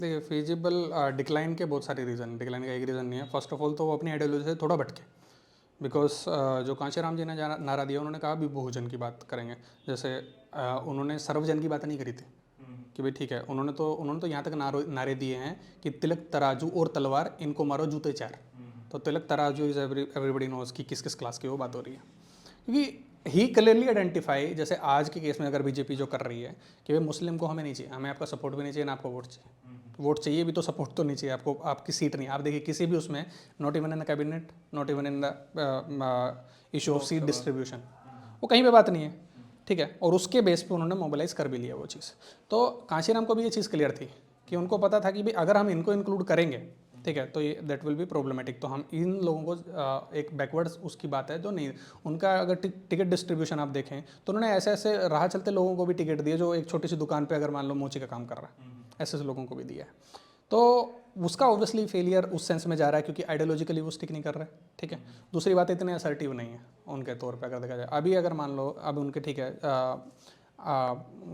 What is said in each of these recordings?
Obviously feasible decline के बहुत सारे रीज़न, डिक्लाइन का एक रीज़न नहीं है। फर्स्ट ऑफ ऑल तो वो अपनी आइडियोलॉजी से थोड़ा भटके, बिकॉज जो कांशीराम जी ने नारा दिया, उन्होंने कहा भी बहुजन की बात करेंगे। जैसे उन्होंने सर्वजन की बात नहीं करी थी कि भाई ठीक है, उन्होंने तो यहाँ तक नारे दिए हैं कि तिलक तराजू और तलवार इनको मारो जूते चार। तो तिलक तराजू इज एवरीबडी नोज कि किस किस क्लास की वो बात हो रही है, क्योंकि ही क्लियरली आइडेंटिफाई, जैसे आज के केस में अगर बीजेपी जो कर रही है कि भाई मुस्लिम को हमें नहीं चाहिए, हमें आपका सपोर्ट भी नहीं चाहिए ना आपको वोट चाहिए। वोट चाहिए भी तो सपोर्ट तो नहीं चाहिए आपको, आपकी सीट नहीं। आप देखिए किसी भी उसमें, not even in the cabinet, not even in the issue of seat distribution, वो कहीं पे बात नहीं है, ठीक है। और उसके बेस पे उन्होंने मोबिलाइज कर भी लिया वो चीज़। तो कांशीराम को भी ये चीज़ क्लियर थी कि उनको पता था कि भाई अगर हम इनको इंक्लूड करेंगे, ठीक है, तो ये दैट विल बी प्रॉब्लमेटिक। तो हम इन लोगों को एक बैकवर्ड्स उसकी बात है जो नहीं, उनका अगर टिकट डिस्ट्रीब्यूशन आप देखें तो उन्होंने ऐसे ऐसे राह चलते लोगों को भी टिकट दिए जो एक छोटी सी दुकान पे अगर मान लो मोची का काम कर रहा है, ऐसे ऐसे लोगों को भी दिया है। तो उसका ऑब्वियसली फेलियर उस सेंस में जा रहा है क्योंकि आइडियोलॉजिकली वो स्टिक नहीं कर रहा है, ठीक है। दूसरी बात, इतने असर्टिव नहीं है उनके तौर पे अगर देखा जाए। अभी अगर मान लो अब उनके, ठीक है,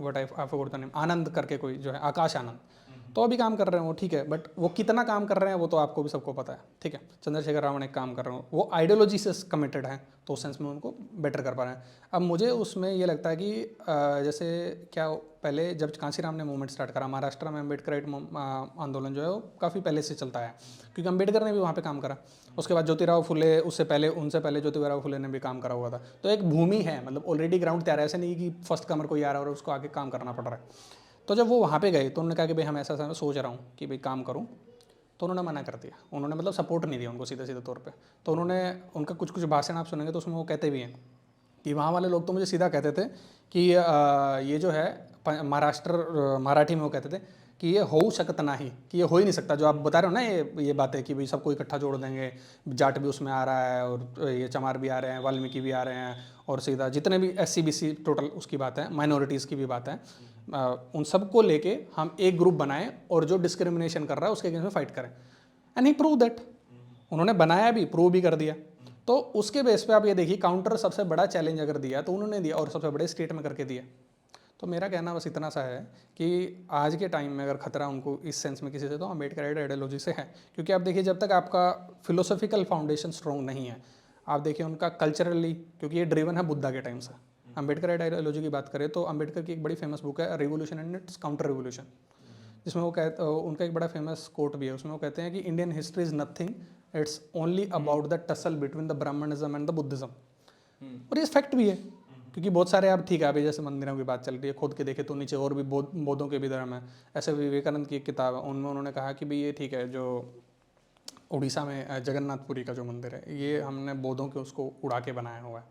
what I forgot the name, Anand करके कोई जो है, आकाश आनंद, तो अभी काम कर रहे हैं वो, ठीक है, बट वो कितना काम कर रहे हैं वो तो आपको भी सबको पता है, ठीक है। चंद्रशेखर रावण एक काम कर रहे हैं, वो आइडियोलॉजी से कमिटेड हैं, तो उस सेंस में उनको बेटर कर पा रहे हैं। अब मुझे उसमें ये लगता है कि जैसे क्या पहले जब कांशीराम ने मूवमेंट स्टार्ट करा, महाराष्ट्र में अम्बेडकराइट आंदोलन जो है वो काफ़ी पहले से चलता है, क्योंकि अम्बेडकर ने भी वहाँ पे काम करा। उसके बाद ज्योतिराव फुले, उससे पहले, उनसे पहले ज्योतिराव फुले ने भी काम करा हुआ था। तो एक भूमि है, मतलब ऑलरेडी ग्राउंड तैयार है, ऐसे नहीं कि फर्स्ट कमर कोई आ रहा है और उसको आगे काम करना पड़ रहा है। तो जब वो वहाँ पे गए तो उन्होंने कहा कि भाई हम ऐसा ऐसा सोच रहा हूँ कि भाई काम करूँ, तो उन्होंने मना कर दिया। उन्होंने मतलब सपोर्ट नहीं दिया उनको सीधे सीधे तौर पे। तो उन्होंने, उनका कुछ कुछ भाषण आप सुनेंगे तो उसमें वो कहते भी हैं कि वहाँ वाले लोग तो मुझे सीधा कहते थे कि ये जो है महाराष्ट्र मराठी में वो कहते थे कि ये हो सकत नहीं, कि ये हो ही नहीं सकता। जो आप बता रहे हो ना ये बातें कि भाई सबको इकट्ठा जोड़ देंगे, जाट भी उसमें आ रहा है और ये चमार भी आ रहे हैं, वाल्मीकि भी आ रहे हैं, और सीधा जितने भी SC BC टोटल उसकी बात है, माइनॉरिटीज़ की भी बात है, उन सबको लेके हम एक ग्रुप बनाएं और जो डिस्क्रिमिनेशन कर रहा है उसके अगेंस्ट में फाइट करें। एंड ही प्रूव दैट, उन्होंने बनाया भी, प्रूव भी कर दिया। तो उसके बेस पे आप ये देखिए, काउंटर सबसे बड़ा चैलेंज अगर दिया तो उन्होंने दिया, और सबसे बड़े स्टेट में करके दिया। तो मेरा कहना बस इतना सा है कि आज के टाइम में अगर खतरा उनको इस सेंस में किसी से, तो अम्बेडकर आइडियोलॉजी से है। क्योंकि आप देखिए जब तक आपका फिलोसॉफिकल फाउंडेशन स्ट्रॉन्ग नहीं है, आप देखिए उनका कल्चरली, क्योंकि ये ड्रिवन है बुद्धा के टाइम से। अम्बेडकर आइडियोलॉजी की बात करें तो अम्बेडकर की एक बड़ी फेमस बुक है revolution and it's counter revolution, जिसमें वो कहते, उनका एक बड़ा फेमस कोट भी है, उसमें वो कहते हैं कि Indian history is nothing, it's only about the tussle between the Brahminism and the Buddhism. और ये फैक्ट भी है, क्योंकि बहुत सारे आप, ठीक है, अभी जैसे मंदिरों की बात चल रही है, खुद के देखे तो नीचे और भी बौद्धों के भी धर्म है। ऐसे विवेकानंद की एक किताब है, उनमें उन्होंने कहा कि भाई ये ठीक है, जो उड़ीसा में जगन्नाथपुरी का जो मंदिर है, ये हमने बौद्धों के उसको उड़ा के बनाया हुआ है।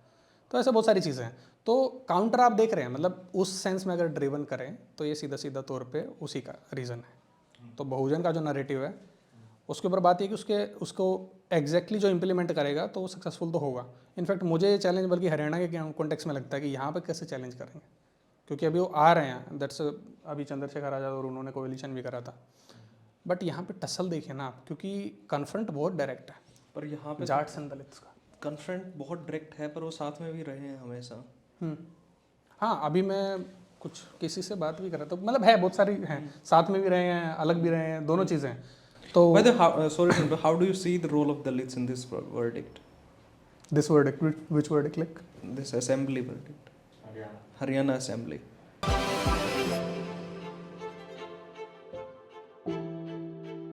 तो ऐसे बहुत सारी चीज़ें हैं। तो काउंटर आप देख रहे हैं, मतलब उस सेंस में अगर ड्रिवन करें तो ये सीधा सीधा तौर पे उसी का रीज़न है। तो बहुजन का जो नैरेटिव है उसके ऊपर बात ये कि उसको एग्जैक्टली जो इम्प्लीमेंट करेगा तो वो सक्सेसफुल तो होगा। इनफैक्ट मुझे ये चैलेंज बल्कि हरियाणा के कॉन्टेक्स्ट में लगता है कि यहाँ पर कैसे चैलेंज करेंगे, क्योंकि अभी वो आ रहे हैं, दैट्स अभी चंद्रशेखर आज़ाद और उन्होंने कोएलिशन भी करा था। बट यहाँ पे टसल देखिए ना आप, क्योंकि कन्फ्रंट बहुत डायरेक्ट है, पर यहाँ पे जाट्स एंड दलित्स का कन्फ्रंट बहुत डायरेक्ट है, पर वो साथ में भी रहे हैं हमेशा। हाँ, अभी मैं कुछ किसी से बात भी कर रहा था, मतलब है बहुत सारी हैं, साथ में भी रहे हैं, अलग भी रहे हैं, दोनों चीज़ें हैं। तो how do you see the role of Dalits in this verdict? This verdict, which verdict, like this assembly verdict, Haryana assembly.